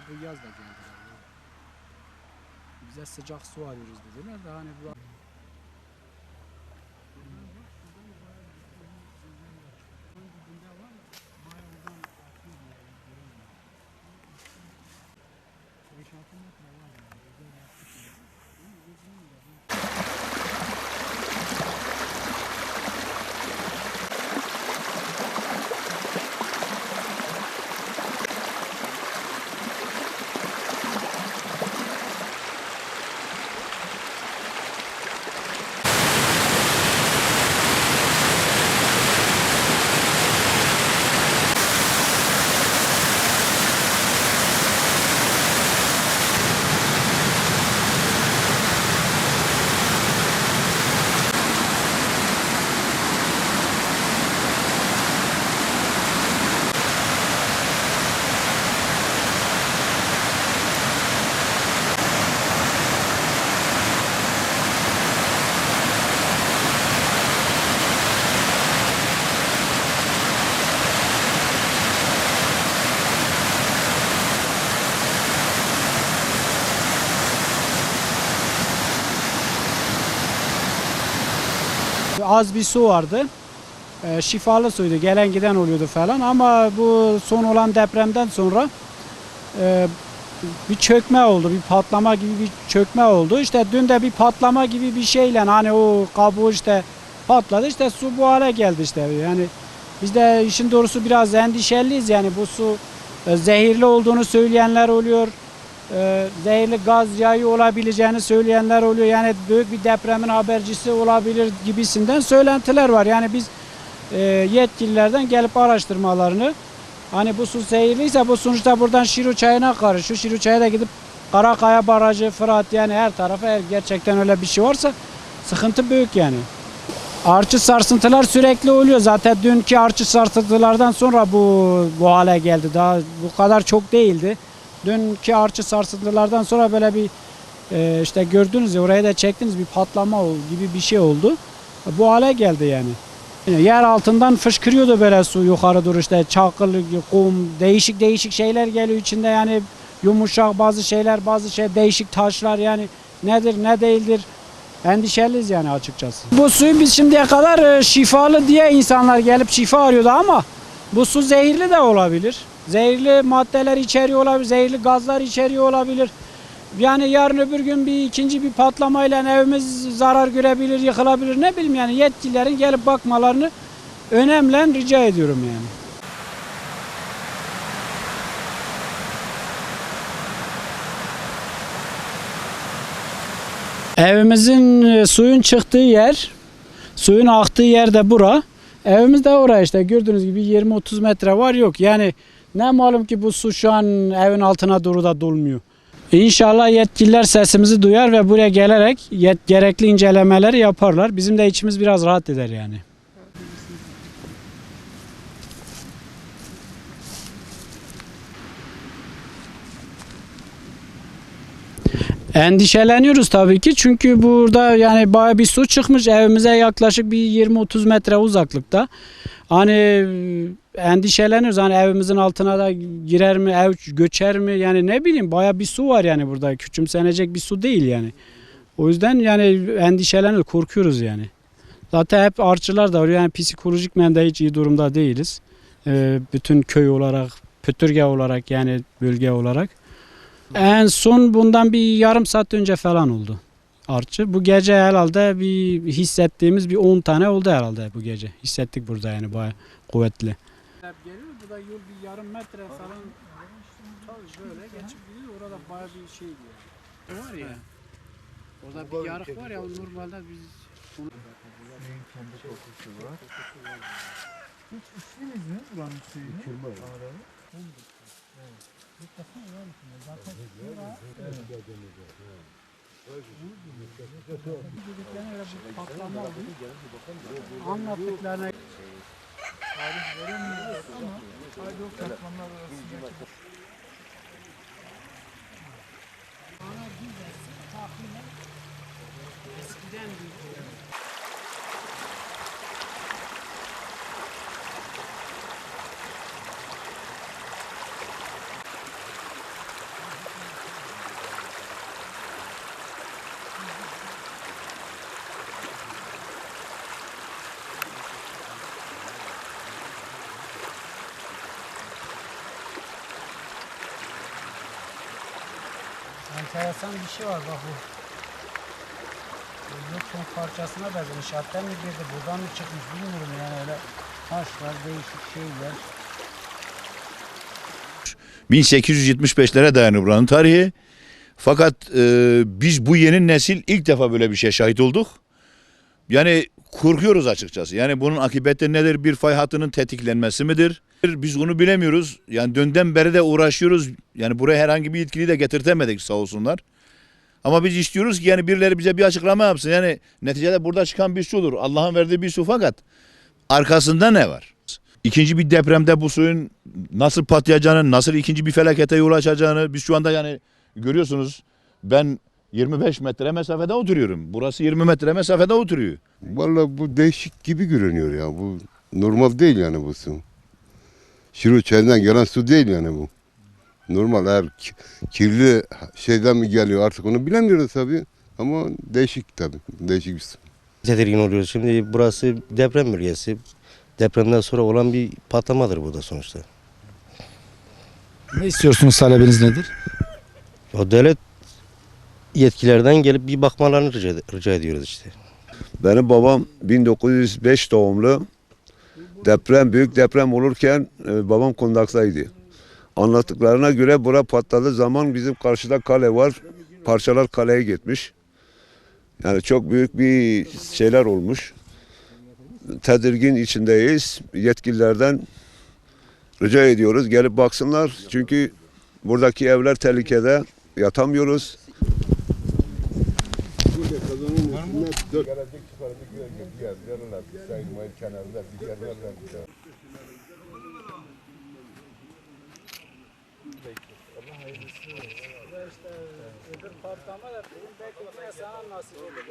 Bu yaz da geldiler. Bize sıcak su arıyoruz dediler de hani bu az bir su vardı. Şifalı suydu. Gelen giden oluyordu falan ama bu son olan depremden sonra bir çökme oldu. Bir patlama gibi bir çökme oldu. İşte dün de bir patlama gibi bir şeyle hani o kabuğu işte patladı. İşte su bu hale geldi işte. Yani biz de işin doğrusu biraz endişeliyiz. Yani bu su zehirli olduğunu söyleyenler oluyor. Zehirli gaz yayı olabileceğini söyleyenler oluyor. Yani büyük bir depremin habercisi olabilir gibisinden söylentiler var. Yani biz yetkililerden gelip araştırmalarını hani bu su zehirliyse bu sonuçta buradan Şiru Çayı'na karışıyor. Şiru Çayı'da gidip Karakaya Barajı, Fırat yani her tarafa eğer gerçekten öyle bir şey varsa sıkıntı büyük yani. Artçı sarsıntılar sürekli oluyor. Zaten dünkü artçı sarsıntılardan sonra bu hale geldi. Daha bu kadar çok değildi. Dünkü artçı sarsıntılardan sonra böyle bir işte gördünüz ya oraya da çektiniz bir patlama gibi bir şey oldu. Bu hale geldi yani. Yer altından fışkırıyordu böyle su yukarı doğru işte çakıl, kum, değişik şeyler geliyor içinde yani yumuşak bazı şeyler değişik taşlar yani nedir ne değildir endişeliyiz yani açıkçası. Bu suyu biz şimdiye kadar şifalı diye insanlar gelip şifa arıyordu ama bu su zehirli de olabilir. Zehirli maddeler içeriyor olabilir, zehirli gazlar içeriyor olabilir. Yani yarın öbür gün ikinci bir patlamayla evimiz zarar görebilir, yıkılabilir ne bileyim yani yetkililerin gelip bakmalarını önemli rica ediyorum yani. Evimizin suyun çıktığı yer, suyun aktığı yer de bura. Evimiz de oraya işte gördüğünüz gibi 20-30 metre var yok. Yani ne malum ki bu su şu an evin altına doğru da dolmuyor. İnşallah yetkililer sesimizi duyar ve buraya gelerek gerekli incelemeleri yaparlar. Bizim de içimiz biraz rahat eder yani. Endişeleniyoruz tabii ki çünkü burada yani bayağı bir su çıkmış evimize yaklaşık bir 20-30 metre uzaklıkta. Hani endişeleniyoruz hani evimizin altına da girer mi ev göçer mi yani ne bileyim bayağı bir su var yani burada küçümsenecek bir su değil yani. O yüzden yani endişeleniyoruz korkuyoruz yani. Zaten hep artçılar da var yani psikolojik de hiç iyi durumda değiliz. Bütün köy olarak Pötürge olarak yani bölge olarak. En son bundan bir yarım saat önce falan oldu artçı. Bu gece herhalde bir hissettiğimiz bir 10 tane oldu herhalde bu gece. Hissettik burada yani bayağı kuvvetli. Geliyor bu da yol bir yarım metre falan böyle geçip gidiyor orada bayağı bir şey diyor. Var ya. Orada bir yarık var ya normalde biz onu kendi kokusu var. Hiç içtiniz mi buranın suyunu? İçilmez. Anlattıklarına Tarih veremiyoruz ama Aydol katmanlar arasındaki bana güzelse tahminen eskiden bir enteresan bir şey var bak bu. Bu ton parçasına benziyor. İnşaattan mı girdi, buradan mı çıkmış bilmiyorum yani öyle taşlar, değişik şeyler. 1875'lere dayanır buranın tarihi. Fakat biz bu yeni nesil ilk defa böyle bir şeye şahit olduk. Yani korkuyoruz açıkçası. Yani bunun akıbeti nedir? Bir fay hattının tetiklenmesi midir? Biz bunu bilemiyoruz. Yani dünden beri de uğraşıyoruz. Yani buraya herhangi bir yetkili de getirtemedik sağ olsunlar. Ama biz istiyoruz ki yani birileri bize bir açıklama yapsın. Yani neticede burada çıkan bir sudur. Allah'ın verdiği bir su fakat arkasında ne var? İkinci bir depremde bu suyun nasıl patlayacağını, nasıl ikinci bir felakete yol açacağını biz şu anda yani görüyorsunuz. Ben 25 metre mesafede oturuyorum. Burası 20 metre mesafede oturuyor. Vallahi bu değişik gibi görünüyor ya. Bu normal değil yani bu su. Şiru çayından gelen su değil yani bu. Normal eğer kirli şeyden mi geliyor artık onu bilemiyoruz tabii. Ama değişik tabii. Değişik bir su. Tedirgin oluyoruz. Şimdi burası deprem bölgesi. Depremden sonra olan bir patlamadır bu da sonuçta. Ne istiyorsunuz, talebiniz nedir? O devlet yetkilerden gelip bir bakmalarını rica ediyoruz işte. Benim babam 1905 doğumlu. Büyük deprem olurken babam kundaktaydı. Anlattıklarına göre bura patladığı zaman bizim karşıda kale var. Parçalar kaleye gitmiş. Yani çok büyük bir şeyler olmuş. Tedirgin içindeyiz. Yetkililerden rica ediyoruz gelip baksınlar. Çünkü buradaki evler tehlikede. Yatamıyoruz. Öbür patlama da belki sana nasip olur.